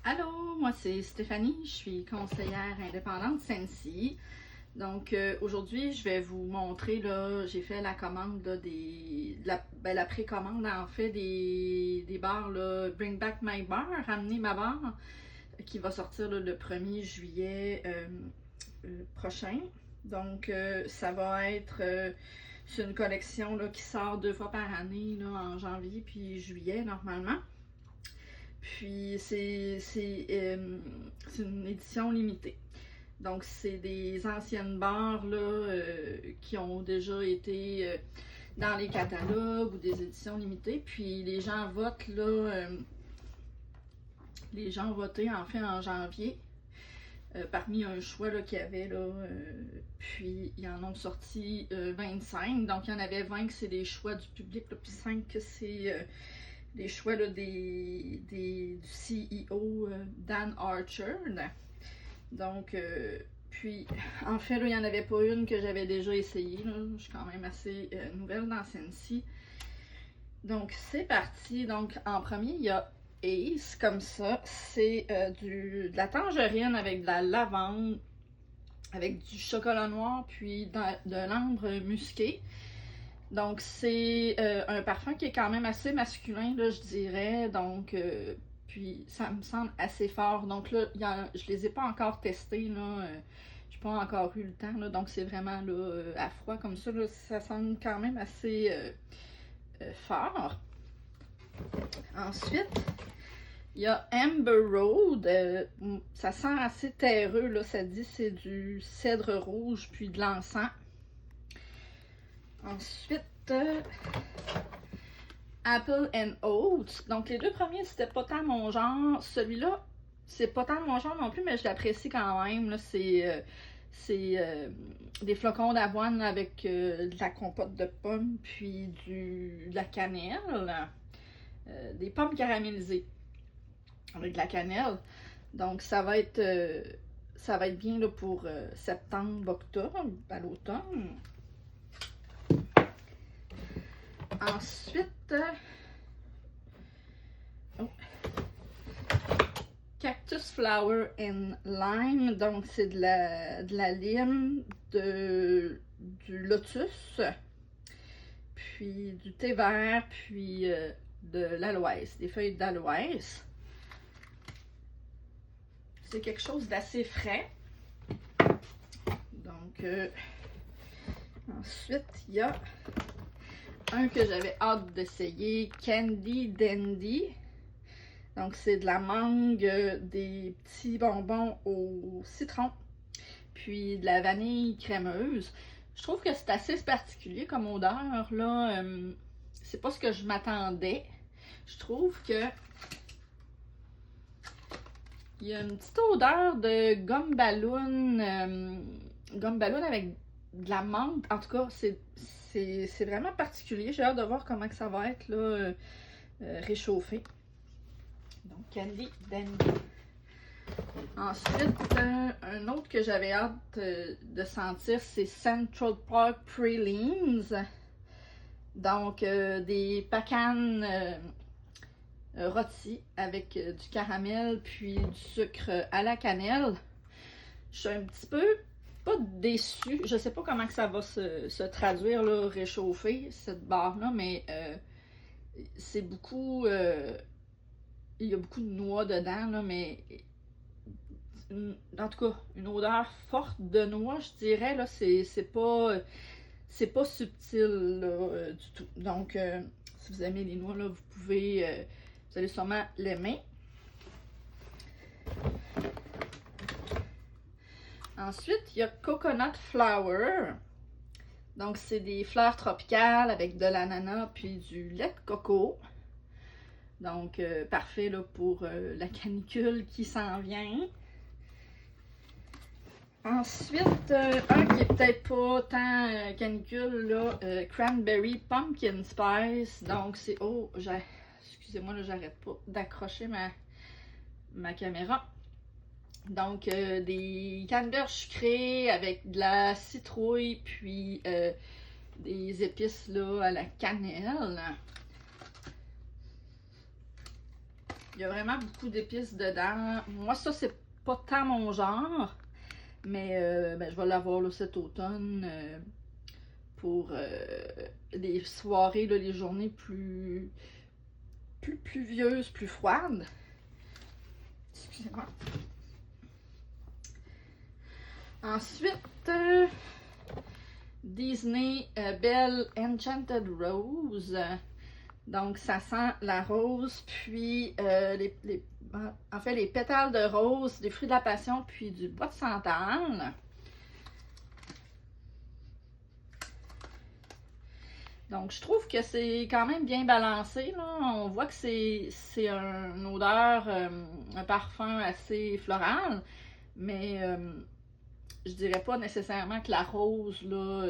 Allô, moi c'est Stéphanie, je suis conseillère indépendante Sensi. Donc aujourd'hui, je vais vous montrer, là, j'ai fait la commande là, la précommande en fait des bars là, Bring Back My Bar, ramener ma barre, qui va sortir là, le 1er juillet prochain. Donc ça va être c'est une collection là, qui sort 2 fois par année, là, en janvier puis juillet normalement. Puis c'est une édition limitée. Donc c'est des anciennes barres là, qui ont déjà été dans les catalogues ou des éditions limitées. Puis les gens votent là, les gens ont voté en fait en janvier. Parmi un choix qu'il y avait là, puis ils en ont sorti 25. Donc il y en avait 20 que c'est des choix du public, là, puis 5 que c'est les choix là, du CEO Dan Archer. Donc, puis en fait, là, il n'y en avait pas une que j'avais déjà essayée. Là. Je suis quand même assez nouvelle dans Sensi. Donc, c'est parti. Donc, en premier, il y a Ace, comme ça. C'est de la tangerine avec de la lavande, avec du chocolat noir, puis de l'ambre musqué. Donc, c'est un parfum qui est quand même assez masculin, là, je dirais. Donc, puis ça me semble assez fort. Donc là, je les ai pas encore testés, là. J'ai pas encore eu le temps, là. Donc, c'est vraiment là, à froid comme ça, là, ça sonne quand même assez fort. Ensuite, il y a Amber Road. Ça sent assez terreux, là. Ça dit c'est du cèdre rouge puis de l'encens. Ensuite, Apple and Oats. Donc, les deux premiers, c'était pas tant mon genre. Celui-là, c'est pas tant mon genre non plus, mais je l'apprécie quand même. C'est des flocons d'avoine avec de la compote de pommes, puis de la cannelle. Des pommes caramélisées avec de la cannelle. Donc, ça va être bien là, pour septembre, octobre, à l'automne. Ensuite, Cactus Flower and Lime. Donc, c'est de la lime, du lotus, puis du thé vert, puis de l'aloès, des feuilles d'aloès. C'est quelque chose d'assez frais. Donc, ensuite, il y a un que j'avais hâte d'essayer, Candy Dandy. Donc, c'est de la mangue, des petits bonbons au citron, puis de la vanille crémeuse. Je trouve que c'est assez particulier comme odeur, là. C'est pas ce que je m'attendais. Je trouve que il y a une petite odeur de gomme ballon, avec de la menthe. En tout cas, c'est vraiment particulier. J'ai hâte de voir comment que ça va être là, réchauffé. Donc, Candy Dandy. Ensuite, un autre que j'avais hâte de sentir, c'est Central Park Pralines. Donc, des pacanes rôties avec du caramel puis du sucre à la cannelle. Je suis un petit peu, pas déçue. Je sais pas comment que ça va se traduire, là, réchauffer, cette barre-là, mais c'est beaucoup... il y a beaucoup de noix dedans, là, mais en tout cas, une odeur forte de noix, je dirais, là, c'est pas subtil, là, du tout. Donc, si vous aimez les noix, là, vous allez sûrement l'aimer. Ensuite, il y a Coconut Flower. Donc, c'est des fleurs tropicales avec de l'ananas puis du lait de coco. Donc, parfait là, pour la canicule qui s'en vient. Ensuite, un qui est peut-être pas tant canicule, là, Cranberry Pumpkin Spice. Donc, c'est... Oh, excusez-moi, là, j'arrête pas d'accrocher ma caméra. Donc, des canneberges sucrées avec de la citrouille, puis des épices là, à la cannelle. Il y a vraiment beaucoup d'épices dedans. Moi, ça, c'est pas tant mon genre. Mais ben, je vais l'avoir là, cet automne pour les soirées, là, les journées plus pluvieuses, plus froides. Excusez-moi. Ensuite, Disney Belle Enchanted Rose. Donc, ça sent la rose, puis en fait, les pétales de rose, des fruits de la passion, puis du bois de santal. Donc, je trouve que c'est quand même bien balancé, là. On voit que c'est une odeur, un parfum assez floral, mais je dirais pas nécessairement que la rose, là,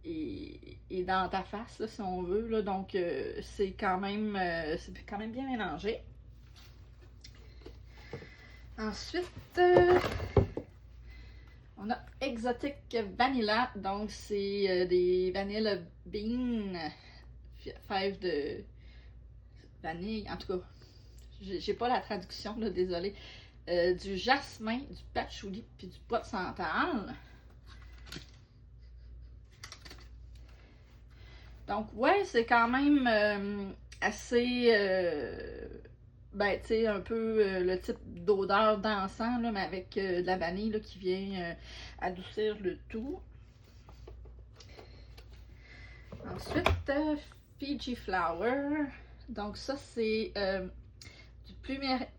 est dans ta face, là, si on veut, là. Donc, c'est quand même bien mélangé. Ensuite, on a Exotic Vanilla, donc c'est des vanilla beans, fèves de vanille, en tout cas, j'ai pas la traduction, là, désolé. Du jasmin, du patchouli, puis du bois de santal. Donc, ouais, c'est quand même assez, ben, tu sais, un peu le type d'odeur d'encens, là, mais avec de la vanille là, qui vient adoucir le tout. Ensuite, Fiji Flower. Donc, ça, c'est du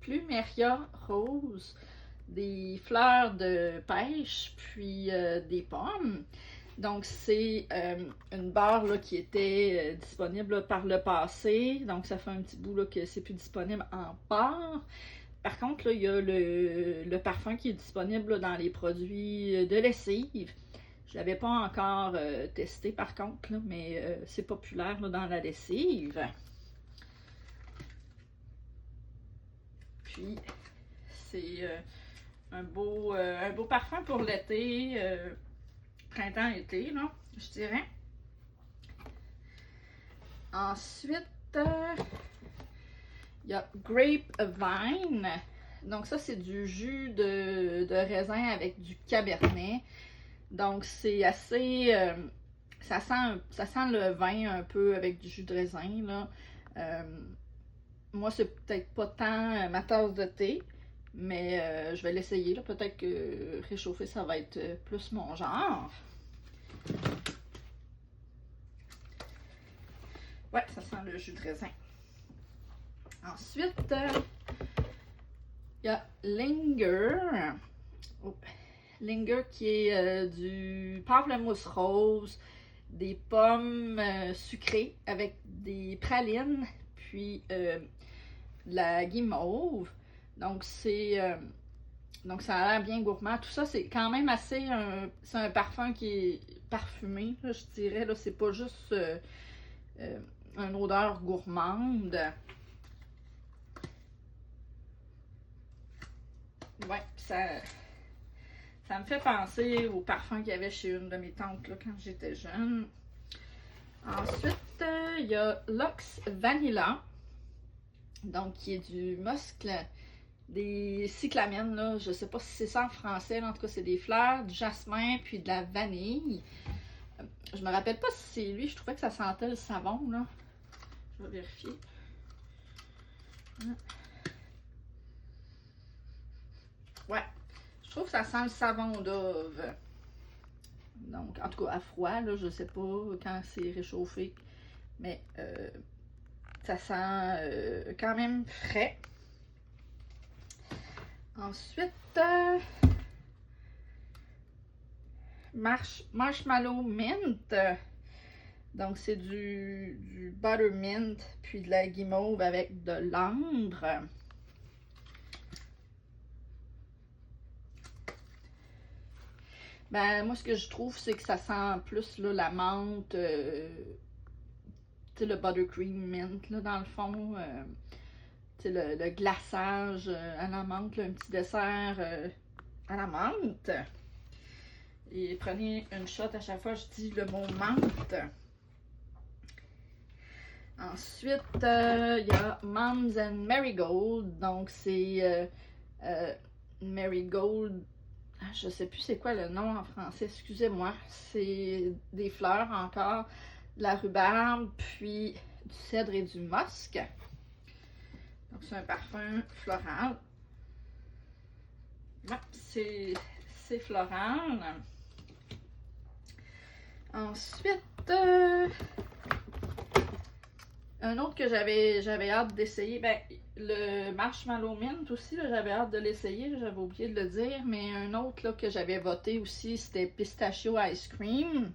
plumeria rose, des fleurs de pêche, puis des pommes. Donc, c'est une barre là, qui était disponible là, par le passé. Donc, ça fait un petit bout là, que c'est plus disponible en barre. Par contre, là, il y a le parfum qui est disponible là, dans les produits de lessive. Je ne l'avais pas encore testé par contre, là, mais c'est populaire là, dans la lessive. Puis, c'est un beau parfum pour l'été, printemps-été, là, je dirais. Ensuite, il y a Grapevine. Donc ça, c'est du jus de raisin avec du cabernet. Donc c'est assez... ça sent le vin un peu avec du jus de raisin, là. Moi, c'est peut-être pas tant ma tasse de thé, mais je vais l'essayer, là. Peut-être que réchauffer, ça va être plus mon genre. Ouais, ça sent le jus de raisin. Ensuite, il y a Linger. Oh. Linger qui est du pamplemousse rose, des pommes sucrées avec des pralines, puis de la guimauve. Donc donc ça a l'air bien gourmand. Tout ça, c'est quand même assez c'est un parfum qui est parfumé, là, je dirais. Là, c'est pas juste une odeur gourmande. Ouais, ça me fait penser au parfum qu'il y avait chez une de mes tantes là, quand j'étais jeune. Ensuite, il y a Lux Vanilla, donc qui est du muscle, des cyclamènes, là. Je sais pas si c'est ça en français, là. En tout cas, c'est des fleurs, du jasmin, puis de la vanille. Je me rappelle pas si c'est lui, je trouvais que ça sentait le savon, là. Je vais vérifier. Ouais, je trouve que ça sent le savon d'Ove. Donc, en tout cas, à froid, là, je sais pas quand c'est réchauffé, mais ça sent quand même frais. Ensuite, Marshmallow Mint. Donc, c'est du buttermint, puis de la guimauve avec de l'ambre. Ben, moi, ce que je trouve, c'est que ça sent plus là, la menthe, le buttercream mint, là, dans le fond. Le glaçage à la menthe, là, un petit dessert à la menthe. Et prenez une shot à chaque fois, je dis le mot menthe. Ensuite, il y a Moms and Marigold. Donc, c'est Marigold. Je sais plus c'est quoi le nom en français, excusez-moi. C'est des fleurs encore, de la rhubarbe, puis du cèdre et du musc. Donc, c'est un parfum floral. Ouais, c'est floral. Ensuite, un autre que j'avais hâte d'essayer, ben, le Marshmallow Mint aussi, j'avais hâte de l'essayer, j'avais oublié de le dire, mais un autre là, que j'avais voté aussi, c'était Pistachio Ice Cream.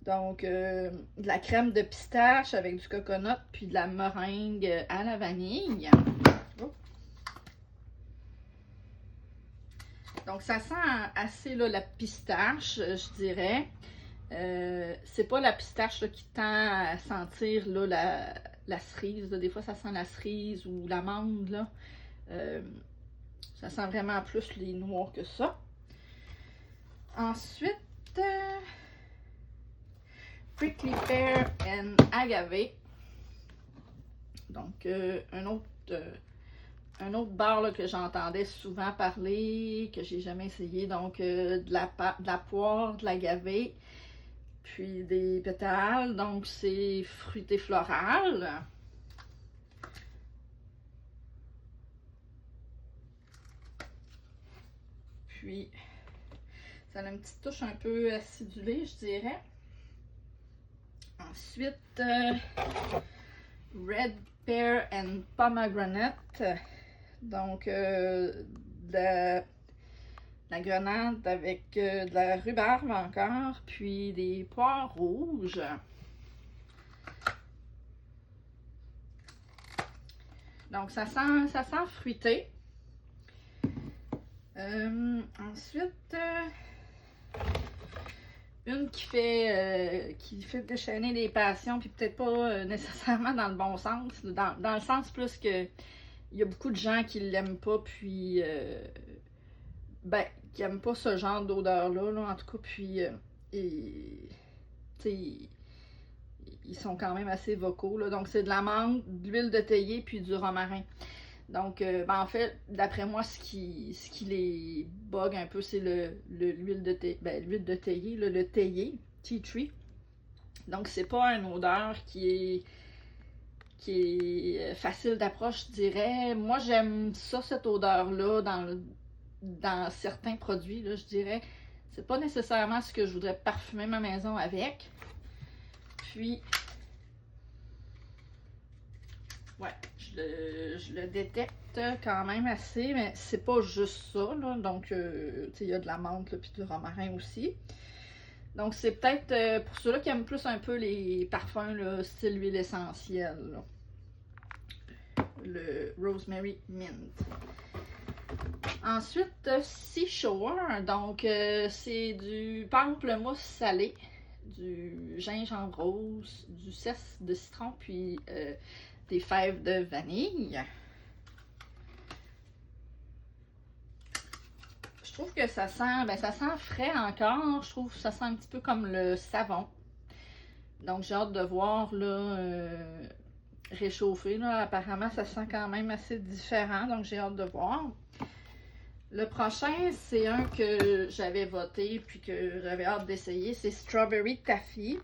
Donc, de la crème de pistache avec du coconut, puis de la meringue à la vanille. Oh. Donc, ça sent assez là, la pistache, je dirais. C'est pas la pistache là, qui tend à sentir là, la cerise. Là. Des fois, ça sent la cerise ou l'amande. Là. Ça sent vraiment plus les noix que ça. Ensuite, Prickly Pear and Agave. Donc, un autre bar là, que j'entendais souvent parler, que j'ai jamais essayé. Donc, de la poire, de l'agave, puis des pétales. Donc, c'est fruité floral. Puis, ça a une petite touche un peu acidulée, je dirais. Ensuite, Red Pear and Pomegranate. Donc, de la grenade avec de la rhubarbe encore, puis des poires rouges. Donc, ça sent fruité. Ensuite, une qui fait déchaîner les passions, puis peut-être pas nécessairement dans le bon sens, dans le sens plus que il y a beaucoup de gens qui l'aiment pas, puis ben, qui aiment pas ce genre d'odeur-là, là, en tout cas, puis ils sont quand même assez vocaux, là. Donc, c'est de l'amande, de l'huile de théier, puis du romarin. Donc, ben, en fait, d'après moi, ce qui les bug un peu, c'est l'huile de théier, l'huile de théier, le théier, tea tree. Donc, c'est pas une odeur qui est facile d'approche, je dirais. Moi, j'aime ça, cette odeur-là, dans certains produits, là, je dirais. C'est pas nécessairement ce que je voudrais parfumer ma maison avec. Puis, ouais, je le détecte quand même assez, mais c'est pas juste ça, là. Donc, tu sais, il y a de la menthe, puis du romarin aussi. Donc, c'est peut-être pour ceux-là qui aiment plus un peu les parfums, là, style huile essentielle, là. Le Rosemary Mint. Ensuite, Seashore. Donc, c'est du pamplemousse salé, du gingembre rose, du cesse de citron, puis des fèves de vanille. Je trouve que ça sent frais encore. Je trouve que ça sent un petit peu comme le savon. Donc, j'ai hâte de voir, là, réchauffer, là. Apparemment, ça sent quand même assez différent. Donc, j'ai hâte de voir. Le prochain, c'est un que j'avais voté puis que j'avais hâte d'essayer. C'est Strawberry Taffy.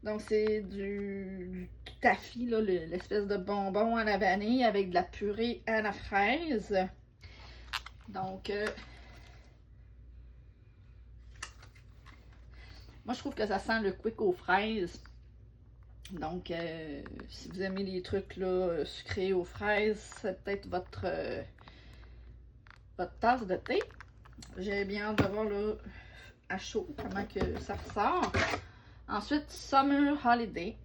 Donc, c'est du taffy, là, l'espèce de bonbon à la vanille avec de la purée à la fraise. Donc, moi, je trouve que ça sent le quick aux fraises. Donc, si vous aimez les trucs là, sucrés aux fraises, c'est peut-être votre tasse de thé. J'ai bien hâte de voir là, à chaud comment que ça ressort. Ensuite, Summer Holiday.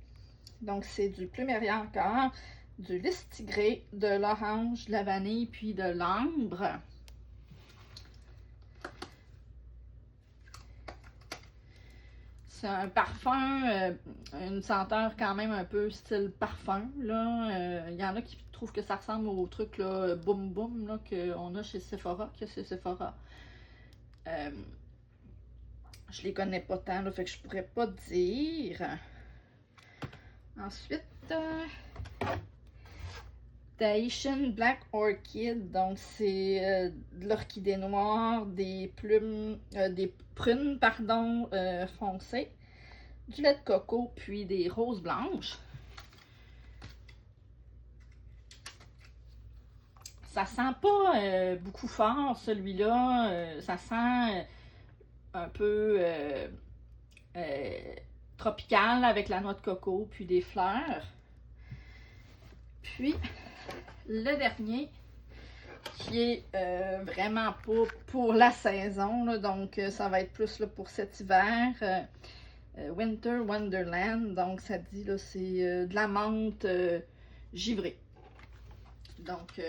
Donc, c'est du plumeria encore, du lys tigré, de l'orange, de la vanille, puis de l'ambre. C'est un parfum, une senteur quand même un peu style parfum. Là. Il y en a qui trouvent que ça ressemble au truc là, Boom Boom là, qu'on a chez Sephora, que c'est Sephora. Je les connais pas tant, là, fait que je pourrais pas dire. Ensuite, Tahitian Black Orchid, donc c'est de l'orchidée noire, des prunes pardon, foncées, du lait de coco, puis des roses blanches. Ça sent pas beaucoup fort celui-là, ça sent un peu tropical avec la noix de coco, puis des fleurs. Puis le dernier, qui est vraiment pas pour la saison, là, donc ça va être plus là, pour cet hiver. Winter Wonderland, donc ça dit là, c'est de la menthe givrée. Donc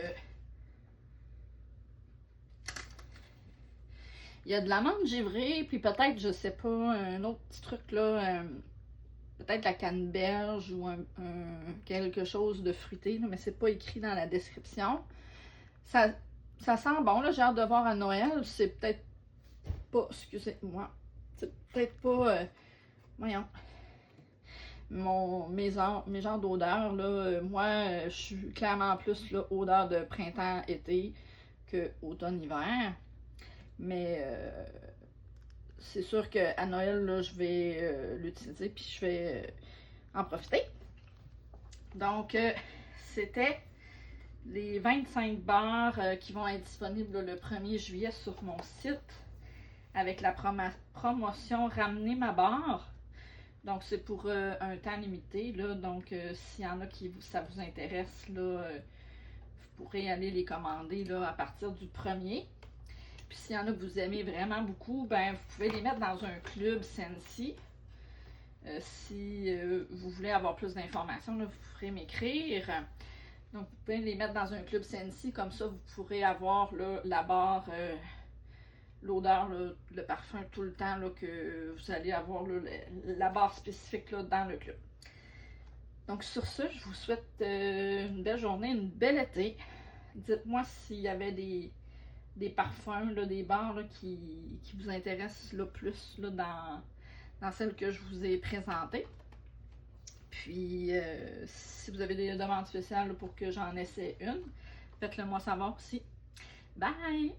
il y a de la menthe givrée, puis peut-être, je sais pas, un autre petit truc là, peut-être la canneberge ou quelque chose de fruité, là, mais c'est pas écrit dans la description. Ça sent bon, là, j'ai hâte de voir à Noël. C'est peut-être pas, excusez-moi, c'est peut-être pas, voyons, mes genres d'odeurs, là, moi, je suis clairement plus, là, odeur de printemps-été que automne-hiver. Mais c'est sûr qu'à Noël, là, je vais l'utiliser, puis je vais en profiter. Donc, c'était les 25 bars qui vont être disponibles là, le 1er juillet sur mon site avec la promotion Ramener ma barre. Donc, c'est pour un temps limité. Là, donc, s'il y en a qui ça vous intéresse, là, vous pourrez aller les commander là, à partir du 1er. Puis, s'il y en a que vous aimez vraiment beaucoup, ben, vous pouvez les mettre dans un club Scentsy. Si vous voulez avoir plus d'informations, vous pourrez m'écrire. Donc, vous pouvez les mettre dans un club Scentsy, comme ça, vous pourrez avoir là, la barre, l'odeur, le parfum tout le temps là, que vous allez avoir là, la barre spécifique là, dans le club. Donc, sur ce, je vous souhaite une belle journée, une belle été. Dites-moi s'il y avait des parfums, là, des barres là, qui vous intéressent là, plus là, dans celles que je vous ai présentées. Puis, si vous avez des demandes spéciales là, pour que j'en essaie une, faites-le moi savoir aussi. Bye!